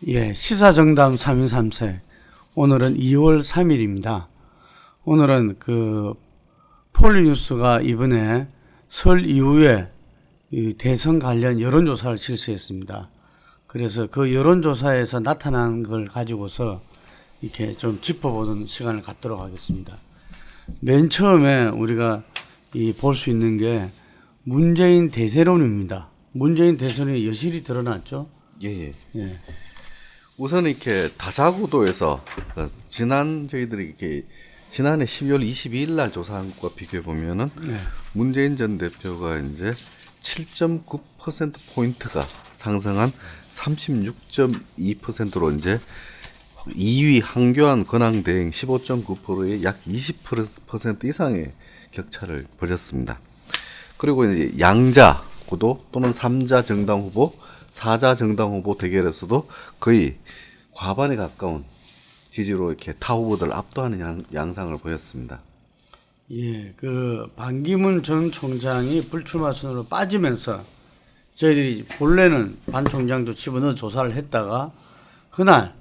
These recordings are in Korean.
예, 시사정담 3인 3세. 오늘은 2월 3일입니다. 오늘은 폴리뉴스가 이번에 설 이후에 이 대선 관련 여론조사를 실시했습니다. 그래서 그 여론조사에서 나타난 걸 가지고서 이렇게 좀 짚어보는 시간을 갖도록 하겠습니다. 맨 처음에 우리가 볼 수 있는 게 문재인 대세론입니다. 문재인 대세론이 여실히 드러났죠. 예. 예. 우선 이렇게 다자구도에서 저희들이 이렇게 지난해 12월 22일 날 조사한 것과 비교해 보면은 네. 문재인 전 대표가 이제 7.9% 포인트가 상승한 36.2%로 이제 2위 한교안 권한대행 15.9%의 약 20% 이상의 격차를 벌였습니다. 그리고 이제 양자 구도 또는 3자 정당 후보, 4자 정당 후보 대결에서도 거의 과반에 가까운 지지로 이렇게 타 후보들 압도하는 양상을 보였습니다. 예, 반기문 전 총장이 불출마 선언으로 빠지면서 저희들이 본래는 반 총장도 집어넣어 조사를 했다가 그날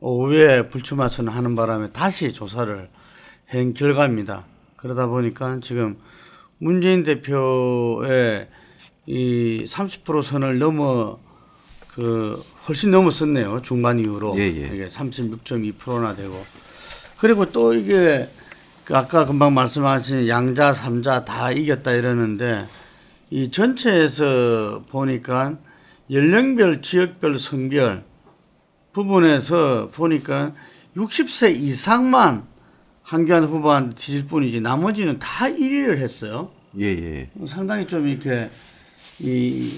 오후에 불출마 선언하는 바람에 다시 조사를 한 결과입니다. 그러다 보니까 지금 문재인 대표의 이 30% 선을 넘어 훨씬 넘었었네요. 중반 이후로. 예. 이게 36.2%나 되고. 그리고 또 이게 아까 금방 말씀하신 양자, 삼자 다 이겼다 이러는데 이 전체에서 보니까 연령별, 지역별, 성별 부분에서 보니까 60세 이상만 한교안 후보한테 뒤질 뿐이지 나머지는 다 1위를 했어요. 예. 상당히 좀 이렇게 이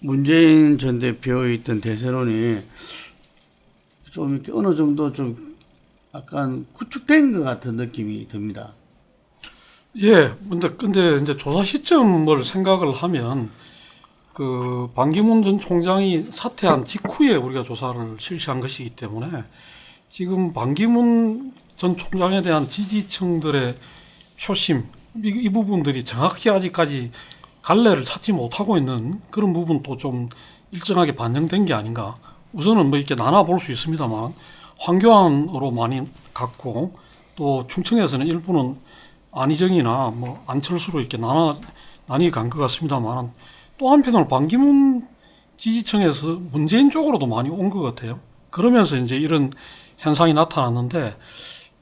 문재인 전 대표의 있던 대세론이 좀 이렇게 어느 정도 좀 약간 구축된 것 같은 느낌이 듭니다. 예, 근데 이제 조사 시점을 생각을 하면 반기문 전 총장이 사퇴한 직후에 우리가 조사를 실시한 것이기 때문에 지금 반기문 전 총장에 대한 지지층들의 표심 이 부분들이 정확히 아직까지 갈래를 찾지 못하고 있는 그런 부분도 좀 일정하게 반영된 게 아닌가. 우선은 이렇게 나눠 볼 수 있습니다만 황교안으로 많이 갔고 또 충청에서는 일부는 안희정이나 안철수로 이렇게 나뉘어 간 것 같습니다만 또 한편으로 반기문 지지층에서 문재인 쪽으로도 많이 온 것 같아요. 그러면서 이제 이런 현상이 나타났는데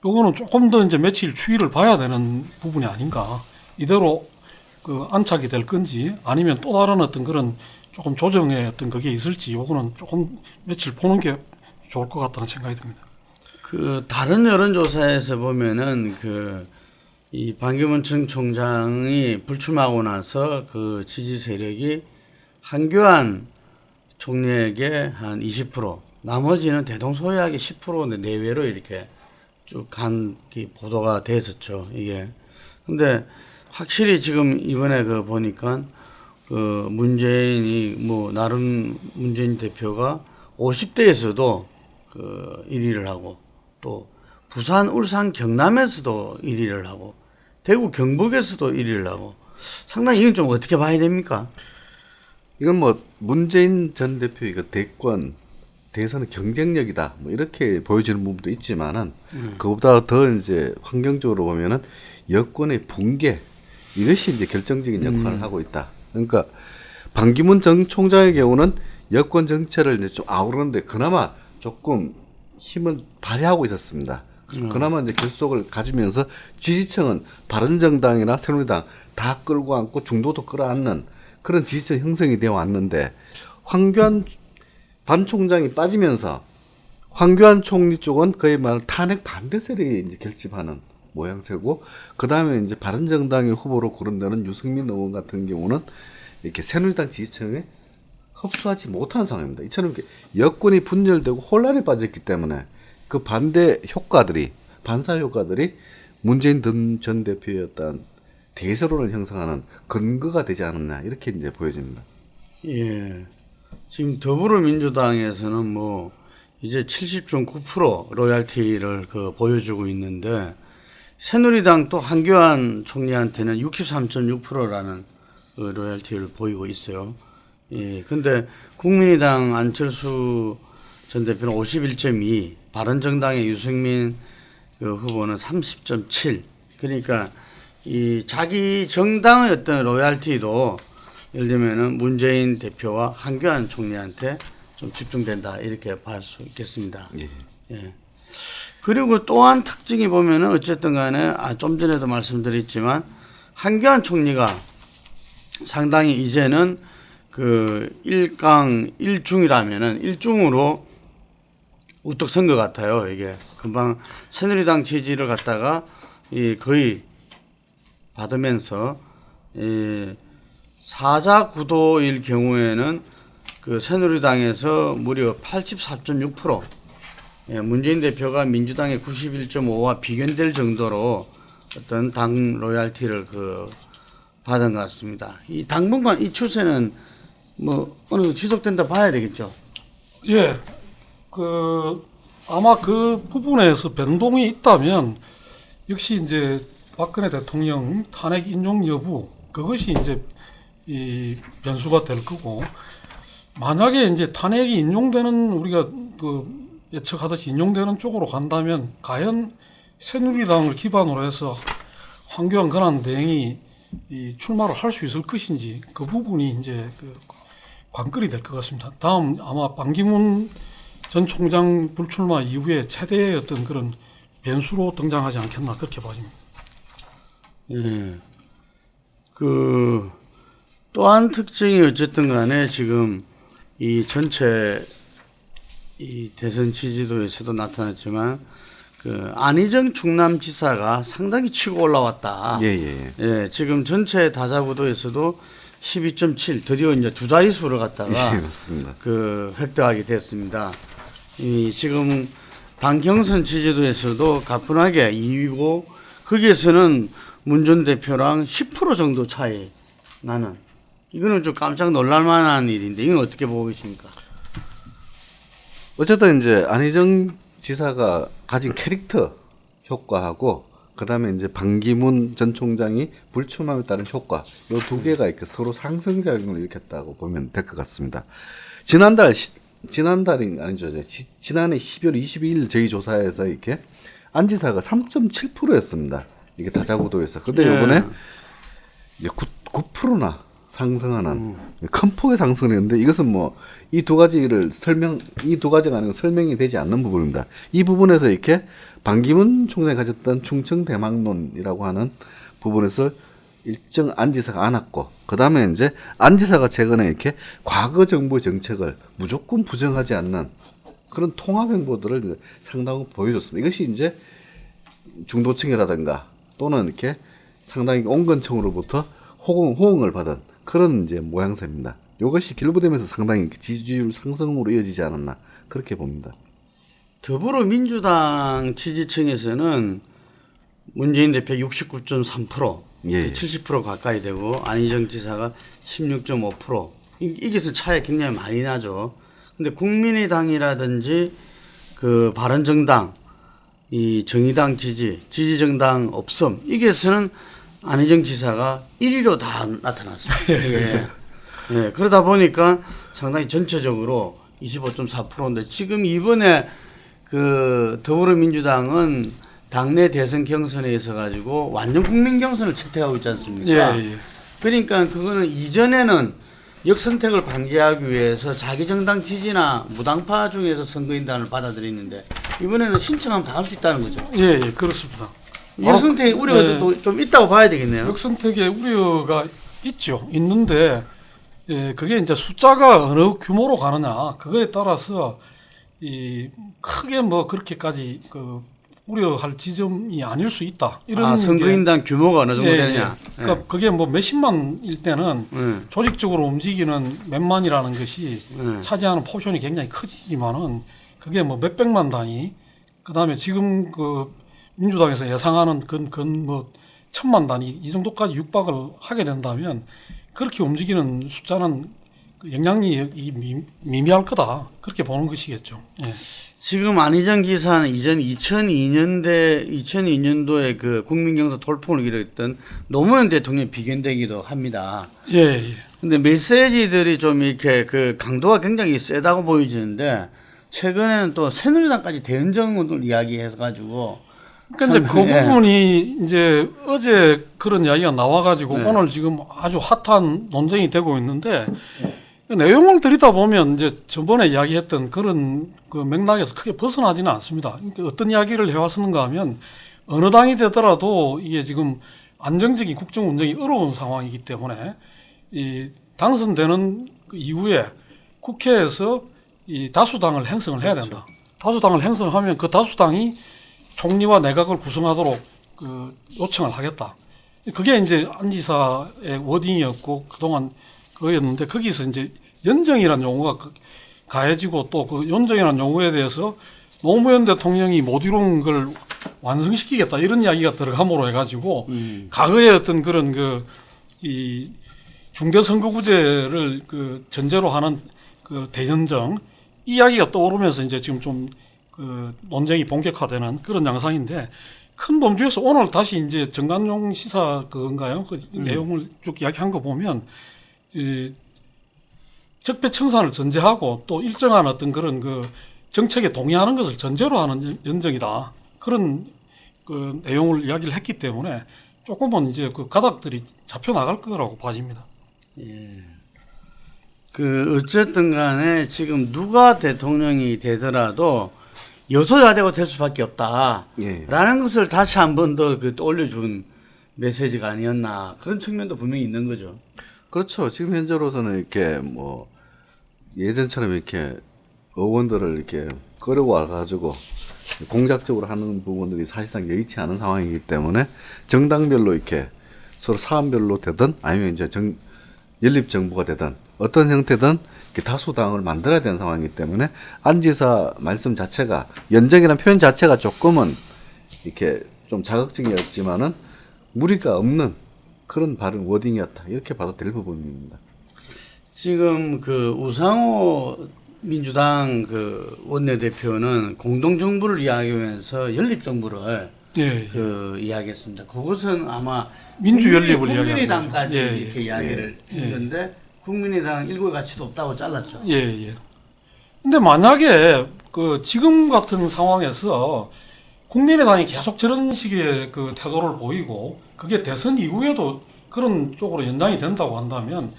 요거는 조금 더 이제 며칠 추이를 봐야 되는 부분이 아닌가. 이대로 안착이 될 건지 아니면 또 다른 어떤 그런 조금 조정의 어떤 그게 있을지 요거는 조금 며칠 보는 게 좋을 것 같다는 생각이 듭니다. 다른 여론조사에서 보면은 이 반기문 전 총장이 불출마하고 나서 그 지지 세력이 한교안 총리에게 한 20%, 나머지는 대동소이하게 10% 내외로 이렇게 쭉 간 보도가 됐었죠, 이게. 근데 확실히 지금 이번에 보니까 문재인이 나름 문재인 대표가 50대에서도 1위를 하고 또 부산, 울산, 경남에서도 1위를 하고 대구, 경북에서도 1위를 하고 상당히 이건 좀 어떻게 봐야 됩니까? 이건 문재인 전 대표의 대선은 경쟁력이다. 이렇게 보여지는 부분도 있지만은 그보다 더 이제 환경적으로 보면은 여권의 붕괴 이것이 이제 결정적인 역할을 하고 있다. 그러니까 반기문 전 총장의 경우는 여권 정체를 이제 좀 아우르는데 그나마 조금 힘을 발휘하고 있었습니다. 그나마 이제 결속을 가지면서 지지층은 바른정당이나 새누리당 다 끌고 안고 중도도 끌어안는 그런 지지층 형성이 되어 왔는데 황교안 반 총장이 빠지면서 황교안 총리 쪽은 거의 탄핵 반대 세력이 이제 결집하는 모양새고 그 다음에 이제 바른정당의 후보로 거론되는 유승민 의원 같은 경우는 이렇게 새누리당 지지층에 흡수하지 못하는 상황입니다. 이처럼 이렇게 여권이 분열되고 혼란에 빠졌기 때문에 그 반대 효과들이 반사 효과들이 문재인 전 대표의 어떤 대세론을 형성하는 근거가 되지 않았나 이렇게 이제 보여집니다. 예. 지금 더불어민주당에서는 이제 70.9% 로얄티를 보여주고 있는데 새누리당 또 한교안 총리한테는 63.6%라는 로얄티를 보이고 있어요. 예. 근데 국민의당 안철수 전 대표는 51.2, 바른정당의 유승민 그 후보는 30.7. 그러니까 이 자기 정당의 어떤 로얄티도 예를 들면은 문재인 대표와 한교안 총리한테 좀 집중된다 이렇게 볼 수 있겠습니다. 예. 예. 그리고 또한 특징이 보면은 어쨌든 간에 좀 전에도 말씀드렸지만 한교안 총리가 상당히 이제는 그 1강 1중이라면은 1중으로 우뚝 선 것 같아요. 이게 금방 새누리당 지지를 갖다가 거의 받으면서 사자 구도일 경우에는 그 새누리당에서 무려 84.6%, 문재인 대표가 민주당의 91.5와 비견될 정도로 어떤 당 로얄티를 받은 것 같습니다. 이 당분간 이 추세는 뭐 어느 정도 지속된다 봐야 되겠죠. 예, 아마 그 부분에서 변동이 있다면 역시 이제 박근혜 대통령 탄핵 인용 여부 그것이 이제 이 변수가 될 거고, 만약에 이제 탄핵이 인용되는 우리가 예측하듯이 인용되는 쪽으로 간다면 과연 새누리당을 기반으로 해서 황교안 권한대행이 출마를 할 수 있을 것인지 그 부분이 이제 관건이 될 것 같습니다. 다음 아마 반기문 전 총장 불출마 이후에 최대의 어떤 그런 변수로 등장하지 않겠나 그렇게 봐집니다. 예. 또한 특징이 어쨌든 간에 지금 이 전체 이 대선 지지도에서도 나타났지만 안희정 충남지사가 상당히 치고 올라왔다. 예, 지금 전체 다자구도에서도 12.7 드디어 이제 두 자릿수를 갖다가 맞습니다. 획득하게 됐습니다. 지금 당경선 지지도에서도 가뿐하게 2위고 거기에서는 문 전 대표랑 10% 정도 차이 나는, 이거는 좀 깜짝 놀랄만한 일인데 이건 어떻게 보고 계십니까? 어쨌든 이제 안희정 지사가 가진 캐릭터 효과하고 그다음에 이제 반기문 전 총장이 불출마에 따른 효과, 요 두 개가 이렇게 서로 상승작용을 일으켰다고 보면 될 것 같습니다. 지난달이 아니죠. 지난해 12월 22일 저희 조사에서 이렇게 안 지사가 3.7%였습니다. 이게 다자구도에서. 근데 요번에 9%나 상승하는 큰 폭의 상승을 했는데, 이것은 뭐 이 두 가지가 아니고 설명이 되지 않는 부분입니다. 이 부분에서 이렇게 반기문 총장이 가졌던 충청 대망론이라고 하는 부분에서 일정 안 지사가 안았고, 그 다음에 이제 안 지사가 최근에 이렇게 과거 정부 정책을 무조건 부정하지 않는 그런 통합 행보들을 상당히 보여줬습니다. 이것이 이제 중도층이라든가 또는 이렇게 상당히 온건층으로부터 호응을 받은 그런 이제 모양새입니다. 이것이 길부되면서 상당히 지지율 상승으로 이어지지 않았나 그렇게 봅니다. 더불어민주당 지지층에서는 문재인 대표 69.3%, 70% 가까이 되고 안희정 지사가 16.5%. 이게서 차이 굉장히 많이 나죠. 근데 국민의당이라든지 바른정당, 이 정의당 지지정당 없음, 이게서는 안희정 지사가 1위로 다 나타났어요. 예, 그러다 보니까 상당히 전체적으로 25.4%인데 지금 이번에 더불어민주당은 당내 대선 경선에 있어 가지고 완전 국민 경선을 채택하고 있지 않습니까? 예. 그러니까 그거는 이전에는 역선택을 방지하기 위해서 자기 정당 지지나 무당파 중에서 선거인단을 받아들이는데 이번에는 신청하면 다 할 수 있다는 거죠. 예, 그렇습니다. 역선택 우려가 좀 있다고 봐야 되겠네요. 역선택의 우려가 있죠. 있는데 그게 이제 숫자가 어느 규모로 가느냐 그거에 따라서 크게 뭐 그렇게까지 우려할 지점이 아닐 수 있다. 이런 선거인단 규모가 어느 정도 되느냐. 그러니까 그게 뭐 몇십만일 때는 조직적으로 움직이는 몇만이라는 것이 차지하는 포션이 굉장히 커지지만은 그게 뭐 몇백만 단위, 그다음에 지금 민주당에서 예상하는 뭐 1000만 단위 이 정도까지 육박을 하게 된다면 그렇게 움직이는 숫자는 영향력이 미미할 거다. 그렇게 보는 것이겠죠. 예. 지금 안희정 지사는 이전 2002년도에 국민경선 돌풍을 일으켰던 노무현 대통령 비견되기도 합니다. 예. 근데 메시지들이 좀 이렇게 강도가 굉장히 세다고 보여지는데 최근에는 또 새누리당까지 대연정을 이야기해서 가지고 그러니까 이제 그 예. 부분이 이제 어제 그런 이야기가 나와가지고 네. 오늘 지금 아주 핫한 논쟁이 되고 있는데 그 내용을 들이다 보면 이제 저번에 이야기했던 그런 그 맥락에서 크게 벗어나지는 않습니다. 그러니까 어떤 이야기를 해왔었는가 하면 어느 당이 되더라도 이게 지금 안정적인 국정 운영이 어려운 상황이기 때문에 이 당선되는 그 이후에 국회에서 이 다수당을 행성을 해야 된다. 다수당을 행성하면 그 다수당이 총리와 내각을 구성하도록 그 요청을 하겠다. 그게 이제 안 지사의 워딩이었고 그동안 그거였는데 거기서 이제 연정이라는 용어가 가해지고 또 그 연정이라는 용어에 대해서 노무현 대통령이 못 이룬 걸 완성시키겠다 이런 이야기가 들어감으로 해가지고 과거의 어떤 그런 그 이 중대선거구제를 그 전제로 하는 그 대연정 이 이야기가 떠오르면서 이제 지금 좀 그 논쟁이 본격화되는 그런 양상인데 큰 범주에서 오늘 다시 이제 정관용 시사 그건가요? 그 내용을 쭉 이야기한 거 보면 이 적폐청산을 전제하고 또 일정한 어떤 그런 그 정책에 동의하는 것을 전제로 하는 연정이다. 그런 그 내용을 이야기를 했기 때문에 조금은 이제 그 가닥들이 잡혀 나갈 거라고 봐집니다. 그 어쨌든 간에 지금 누가 대통령이 되더라도 여소야대가 될 수밖에 없다. 예. 라는 것을 다시 한 번 더 그 떠올려준 메시지가 아니었나. 그런 측면도 분명히 있는 거죠. 그렇죠. 지금 현재로서는 이렇게 뭐 예전처럼 이렇게 의원들을 이렇게 끌어와 가지고 공작적으로 하는 부분들이 사실상 여의치 않은 상황이기 때문에 정당별로 이렇게 서로 사안별로 되든 아니면 이제 연립 정부가 되든 어떤 형태든 이렇게 다수당을 만들어야 되는 상황이기 때문에 안 지사 말씀 자체가 연정이라는 표현 자체가 조금은 이렇게 좀 자극적이었지만은 무리가 없는 그런 발언 워딩이었다 이렇게 봐도 될 부분입니다. 지금 그 우상호 민주당 그 원내대표는 공동정부를 이야기하면서 연립정부를 예. 그 이야기했습니다. 그것은 아마 민주연립을 이야기하는 국민의당까지 거죠. 예, 이렇게 이야기를 예. 했는데 국민의당 일국의 가치도 없다고 잘랐죠. 예, 예. 근데 만약에 그 지금 같은 상황에서 국민의당이 계속 저런 식의 그 태도를 보이고 그게 대선 이후에도 그런 쪽으로 연장이 된다고 한다면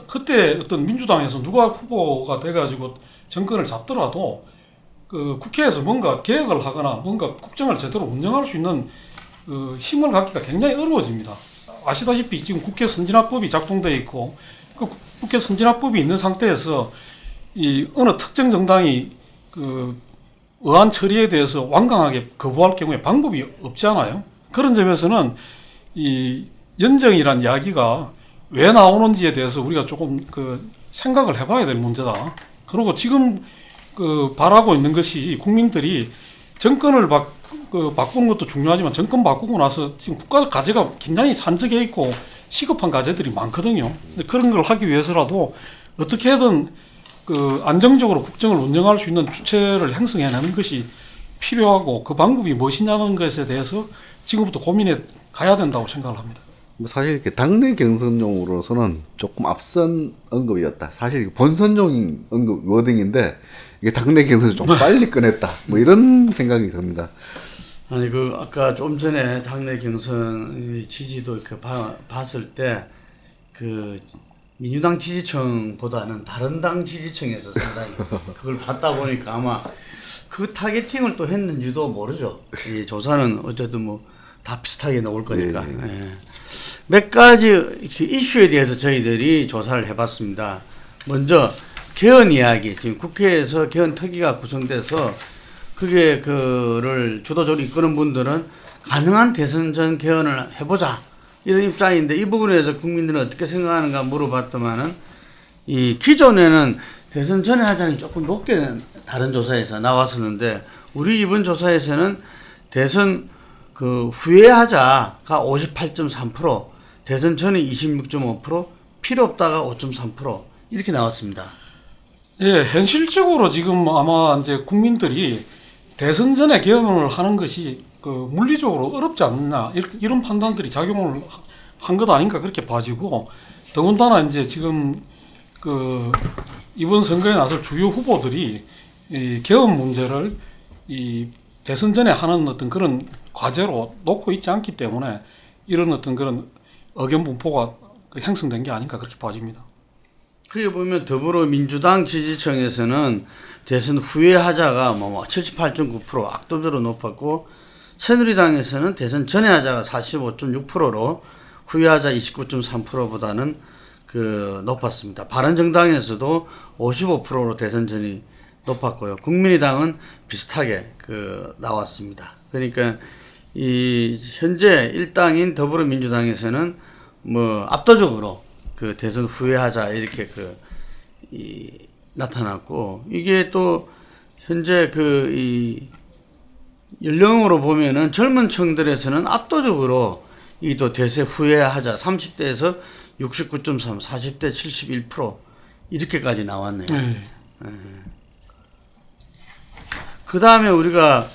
그때 어떤 민주당에서 누가 후보가 돼가지고 정권을 잡더라도 그 국회에서 뭔가 개혁을 하거나 뭔가 국정을 제대로 운영할 수 있는 그 힘을 갖기가 굉장히 어려워집니다. 아시다시피 지금 국회 선진화법이 작동돼 있고 그 국회 선진화법이 있는 상태에서 이 어느 특정 정당이 그 의안 처리에 대해서 완강하게 거부할 경우에 방법이 없지 않아요. 그런 점에서는 이 연정이란 이야기가 왜 나오는지에 대해서 우리가 조금 그 생각을 해봐야 될 문제다. 그리고 지금 그 바라고 있는 것이 국민들이 정권을 바꾸는 것도 중요하지만 정권 바꾸고 나서 지금 국가 과제가 굉장히 산적해 있고 시급한 과제들이 많거든요. 근데 그런 걸 하기 위해서라도 어떻게든 그 안정적으로 국정을 운영할 수 있는 주체를 형성해내는 것이 필요하고 그 방법이 무엇이냐는 것에 대해서 지금부터 고민해 가야 된다고 생각을 합니다. 뭐 사실 이렇게 당내 경선용으로서는 조금 앞선 언급이었다. 사실 본선용 언급 워딩인데 이게 당내 경선을 좀 빨리 꺼냈다. 뭐 이런 생각이 듭니다. 아니 그 아까 좀 전에 당내 경선 지지도 이렇게 봤을 때 그 민주당 지지층보다는 다른 당 지지층에서 상당히 그걸 봤다 보니까 아마 그 타겟팅을 또 했는지도 모르죠. 이 조사는 어쨌든 뭐 다 비슷하게 나올 거니까. 예. 몇 가지 이슈에 대해서 저희들이 조사를 해봤습니다. 먼저 개헌 이야기. 지금 국회에서 개헌 특위가 구성돼서 그게 그를 주도적으로 이끄는 분들은 가능한 대선 전 개헌을 해보자 이런 입장인데 이 부분에서 국민들은 어떻게 생각하는가 물어봤더만은 이 기존에는 대선 전에 하자는 조금 높게 다른 조사에서 나왔었는데 우리 이번 조사에서는 대선 그 후에 하자가 58.3%, 대선 전에 26.5%, 필요 없다가 5.3% 이렇게 나왔습니다. 예, 현실적으로 지금 아마 이제 국민들이 대선 전에 개헌을 하는 것이 그 물리적으로 어렵지 않느냐 이런 판단들이 작용을 한 것 아닌가 그렇게 봐지고 더군다나 이제 지금 그 이번 선거에 나설 주요 후보들이 이 개업 문제를 이 대선 전에 하는 어떤 그런 과제로 놓고 있지 않기 때문에 이런 어떤 그런 의견 분포가 형성된 게 아닌가 그렇게 봐집니다. 그게 보면 더불어민주당 지지층에서는 대선 후에 하자가 78.9% 압도적으로 높았고, 새누리당에서는 대선 전에 하자가 45.6%로 후에 하자 29.3%보다는 높았습니다. 바른정당에서도 55%로 대선 전이 높았고요. 국민의당은 비슷하게 나왔습니다. 그러니까 이 현재 일당인 더불어민주당에서는 압도적으로 대선 후에 하자 이렇게 나타났고, 이게 또 현재 이 연령으로 보면은 젊은 층들에서는 압도적으로 이 또 대선 후에 하자 30대에서 69.3, 40대 71% 이렇게까지 나왔네요. 그 다음에 우리가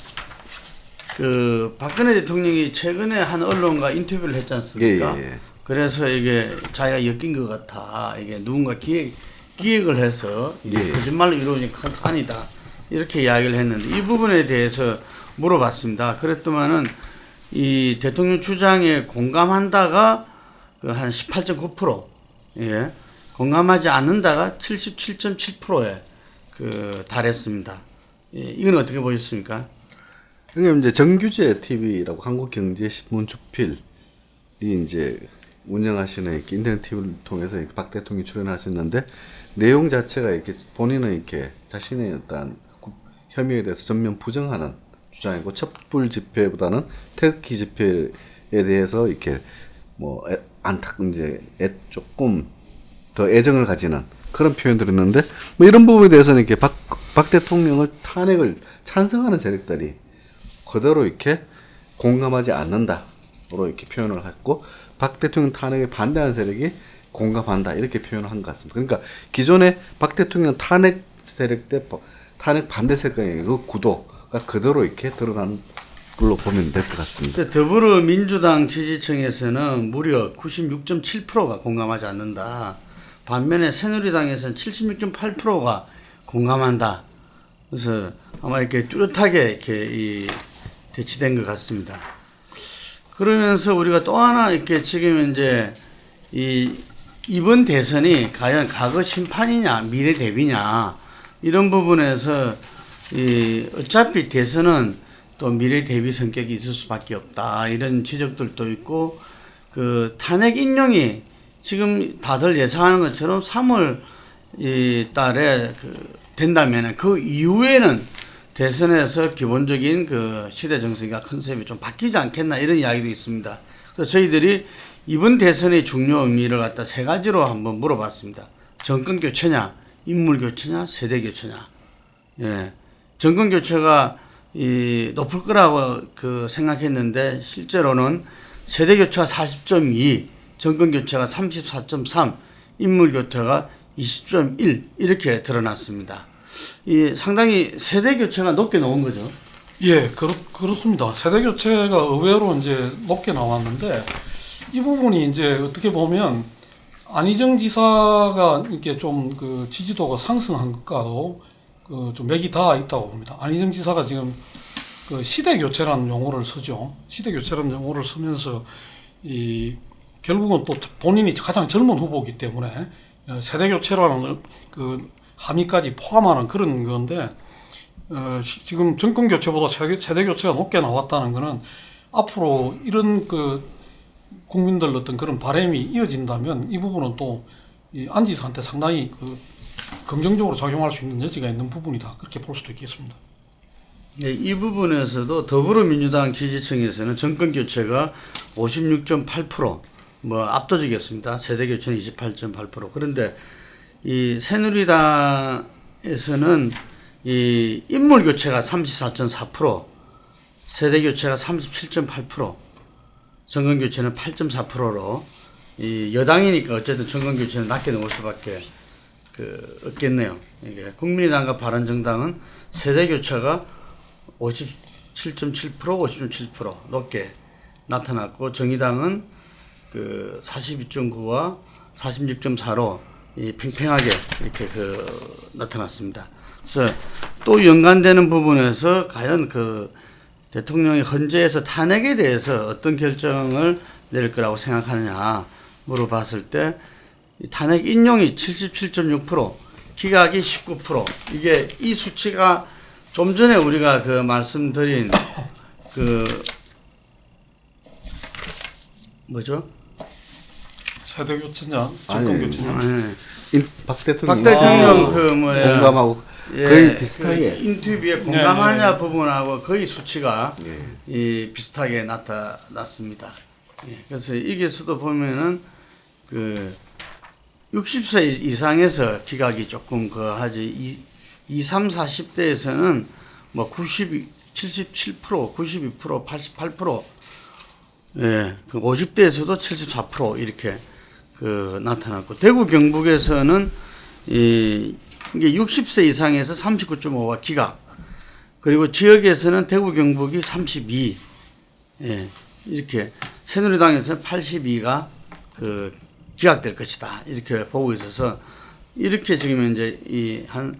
박근혜 대통령이 최근에 한 언론과 인터뷰를 했지 않습니까? 예. 그래서 이게 자기가 엮인 것 같아. 이게 누군가 기획을 해서 이게 거짓말로 이루어진 큰 산이다. 이렇게 이야기를 했는데, 이 부분에 대해서 물어봤습니다. 그랬더만은 이 대통령 주장에 공감한다가 한 18.9%, 예, 공감하지 않는다가 77.7%에 달했습니다. 예, 이건 어떻게 보셨습니까? 이게 이제 정규제 TV라고 한국경제신문 주필이 이제 운영하시는 이렇게 인터넷 TV를 통해서 이렇게 박 대통령이 출연하셨는데, 내용 자체가 이렇게 본인은 이렇게 자신의 어떤 혐의에 대해서 전면 부정하는 주장이고, 촛불 집회보다는 태극기 집회에 대해서 이렇게 조금 더 애정을 가지는 그런 표현들을 했는데, 이런 부분에 대해서는 이렇게 박 대통령을 탄핵을 찬성하는 세력들이 그대로 이렇게 공감하지 않는다로 이렇게 표현을 했고, 박 대통령 탄핵에 반대하는 세력이 공감한다 이렇게 표현을 한 것 같습니다. 그러니까 기존에 박 대통령 탄핵 세력 때 탄핵 반대 세력의 그 구도가 그대로 이렇게 드러나는 걸로 보면 될 것 같습니다. 더불어민주당 지지층에서는 무려 96.7%가 공감하지 않는다. 반면에 새누리당에서는 76.8%가 공감한다. 그래서 아마 이렇게 뚜렷하게 이렇게 대치된 것 같습니다. 그러면서 우리가 또 하나 이렇게 지금 이제 이번 대선이 과연 과거 심판이냐 미래 대비냐 이런 부분에서 어차피 대선은 또 미래 대비 성격이 있을 수밖에 없다 이런 지적들도 있고, 탄핵 인용이 지금 다들 예상하는 것처럼 3월 달에 된다면은 그 이후에는 대선에서 기본적인 시대 정신과 컨셉이 좀 바뀌지 않겠나 이런 이야기도 있습니다. 그래서 저희들이 이번 대선의 중요 의미를 갖다 세 가지로 한번 물어봤습니다. 정권 교체냐, 인물 교체냐, 세대 교체냐. 예. 정권 교체가 높을 거라고 생각했는데, 실제로는 세대 교체가 40.2, 정권 교체가 34.3, 인물 교체가 20.1 이렇게 드러났습니다. 상당히 세대 교체가 높게 나온 거죠. 예, 그렇습니다. 세대 교체가 의외로 이제 높게 나왔는데, 이 부분이 이제 어떻게 보면 안희정 지사가 이렇게 좀 지지도가 상승한 것과도 좀 맥이 닿아 있다고 봅니다. 안희정 지사가 지금 시대 교체라는 용어를 쓰죠. 시대 교체라는 용어를 쓰면서 결국은 또 본인이 가장 젊은 후보이기 때문에 세대 교체라는 함의까지 포함하는 그런 건데, 지금 정권 교체보다 세대 교체가 높게 나왔다는 것은 앞으로 이런 국민들 어떤 그런 바람이 이어진다면 이 부분은 또 안 지사한테 상당히 긍정적으로 작용할 수 있는 여지가 있는 부분이다 그렇게 볼 수도 있겠습니다. 네, 이 부분에서도 더불어민주당 지지층에서는 정권 교체가 56.8% 압도적이었습니다. 세대 교체는 28.8%. 그런데 이 새누리당에서는 이 인물 교체가 34.4%, 세대 교체가 37.8%, 정권 교체는 8.4%로 이 여당이니까 어쨌든 정권 교체는 낮게 나올 수밖에 없겠네요. 이게 국민의당과 바른정당은 세대 교체가 57.7%, 50.7% 높게 나타났고, 정의당은 42.9와 46.4로 이 팽팽하게 이렇게 나타났습니다. 그래서 또 연관되는 부분에서 과연 대통령이 헌재에서 탄핵에 대해서 어떤 결정을 내릴 거라고 생각하느냐 물어봤을 때 탄핵 인용이 77.6%, 기각이 19%. 이게 이 수치가 좀 전에 우리가 말씀드린 뭐죠? 세대 교체냐, 정권 교체냐. 박 대통령 공감하고 예, 거의 비슷하게 인터뷰에 공감하냐 부분하고 거의 수치가 비슷하게 나타났습니다. 그래서 여기서도 보면은 60세 이상에서 기각이 조금 하지 20, 30, 40대에서는 뭐 77%, 92%, 88%, 50대에서도 74% 이렇게 나타났고, 대구 경북에서는 이게 60세 이상에서 39.5가 기각, 그리고 지역에서는 대구 경북이 32, 이렇게 새누리당에서는 82가 기각될 것이다 이렇게 보고 있어서, 이렇게 지금 이제 한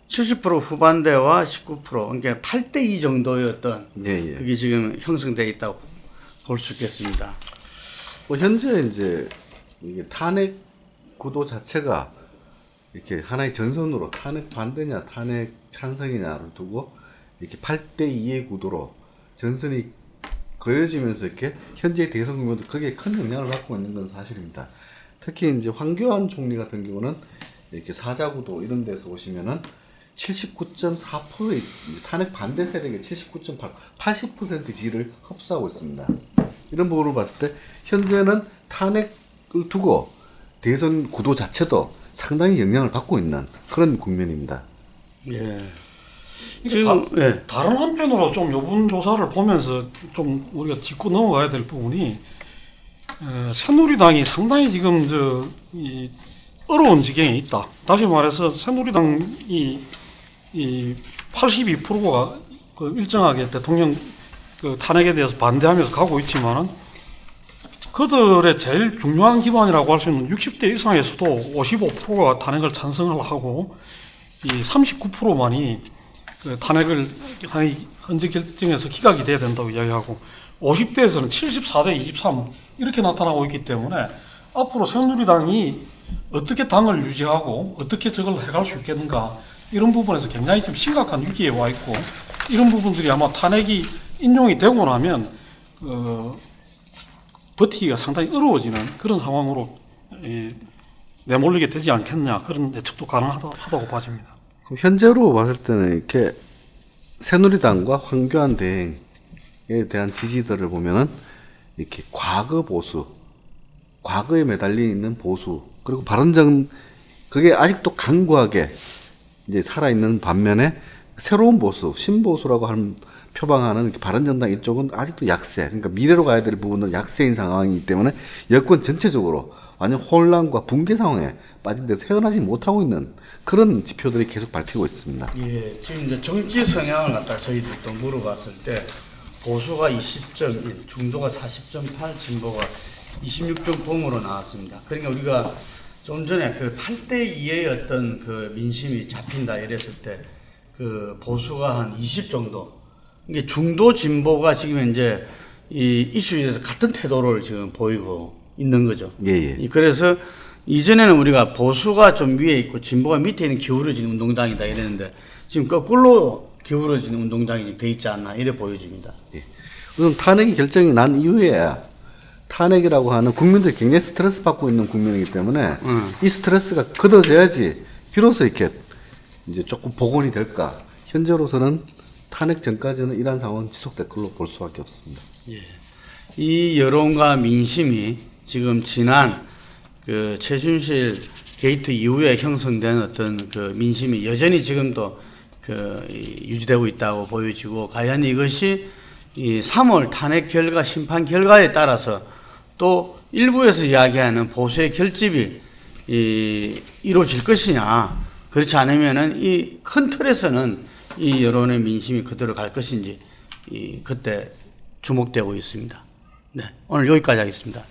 70% 후반대와 19%, 그러니까 8대2 정도의 그게 지금 형성되어 있다고 볼 수 있겠습니다. 현재 이제 이게 탄핵 구도 자체가 이렇게 하나의 전선으로 탄핵 반대냐 탄핵 찬성이냐를 두고 이렇게 8대2의 구도로 전선이 그어지면서 이렇게 현재 대선 국면도 거기에 큰 영향을 받고 있는 건 사실입니다. 특히 이제 황교안 총리 같은 경우는 이렇게 사자구도 이런 데서 보시면은 79.4%의 탄핵 반대 세력의 79.8, 80% 지지를 흡수하고 있습니다. 이런 부분을 봤을 때 현재는 탄핵을 두고 대선 구도 자체도 상당히 영향을 받고 있는 그런 국면입니다. 예. 지금 다른 한편으로 좀 요번 조사를 보면서 좀 우리가 짚고 넘어가야 될 부분이, 새누리당이 상당히 지금 이 어려운 지경에 있다. 다시 말해서 새누리당이 이 82%가 일정하게 대통령 탄핵에 대해서 반대하면서 가고 있지만은, 그들의 제일 중요한 기반이라고 할 수 있는 60대 이상에서도 55%가 탄핵을 찬성을 하고, 이 39%만이 탄핵이 헌재 결정에서 기각이 돼야 된다고 이야기하고, 50대에서는 74대 23 이렇게 나타나고 있기 때문에 앞으로 새누리당이 어떻게 당을 유지하고 어떻게 저걸 해갈 수 있겠는가, 이런 부분에서 굉장히 좀 심각한 위기에 와 있고, 이런 부분들이 아마 탄핵이 인용이 되고 나면 버티기가 상당히 어려워지는 그런 상황으로 내몰리게 되지 않겠냐, 그런 예측도 가능하다고 봐집니다. 현재로 봤을 때는 이렇게 새누리당과 황교안 대행에 대한 지지들을 보면은 이렇게 과거 보수, 과거에 매달려 있는 보수, 그리고 바른정, 그게 아직도 강고하게 이제 살아있는 반면에 새로운 보수, 신보수라고 표방하는 바른정당 이쪽은 아직도 약세, 그러니까 미래로 가야 될 부분은 약세인 상황이기 때문에 여권 전체적으로 완전 혼란과 붕괴 상황에 빠진 데서 헤어나지 못하고 있는 그런 지표들이 계속 밝히고 있습니다. 예, 지금 이제 정치 성향을 갖다 저희들도 물어봤을 때 보수가 20.1, 중도가 40.8, 진보가 26.0으로 나왔습니다. 그러니까 우리가 좀 전에 8대2의 어떤 민심이 잡힌다 이랬을 때 보수가 한 20 정도, 이게 중도 진보가 지금 이제 이 이슈에 대해서 같은 태도를 지금 보이고 있는 거죠. 예. 그래서 이전에는 우리가 보수가 좀 위에 있고 진보가 밑에 있는 기울어진 운동당이다 이랬는데, 지금 거꾸로 기울어진 운동당이 돼 있지 않나 이래 보여집니다. 예. 우선 탄핵이 결정이 난 이후에 탄핵이라고 하는 국민들이 굉장히 스트레스 받고 있는 국면이기 때문에 이 스트레스가 걷어져야지 비로소 이렇게 이제 조금 복원이 될까. 현재로서는 탄핵 전까지는 이러한 상황은 지속될 걸로 볼 수밖에 없습니다. 예. 이 여론과 민심이 지금 지난 최순실 게이트 이후에 형성된 어떤 민심이 여전히 지금도 유지되고 있다고 보여지고, 과연 이것이 이 3월 탄핵 결과, 심판 결과에 따라서 또 일부에서 이야기하는 보수의 결집이 이루어질 것이냐, 그렇지 않으면은 이 큰 틀에서는 이 여론의 민심이 그대로 갈 것인지 그때 주목되고 있습니다. 네, 오늘 여기까지 하겠습니다.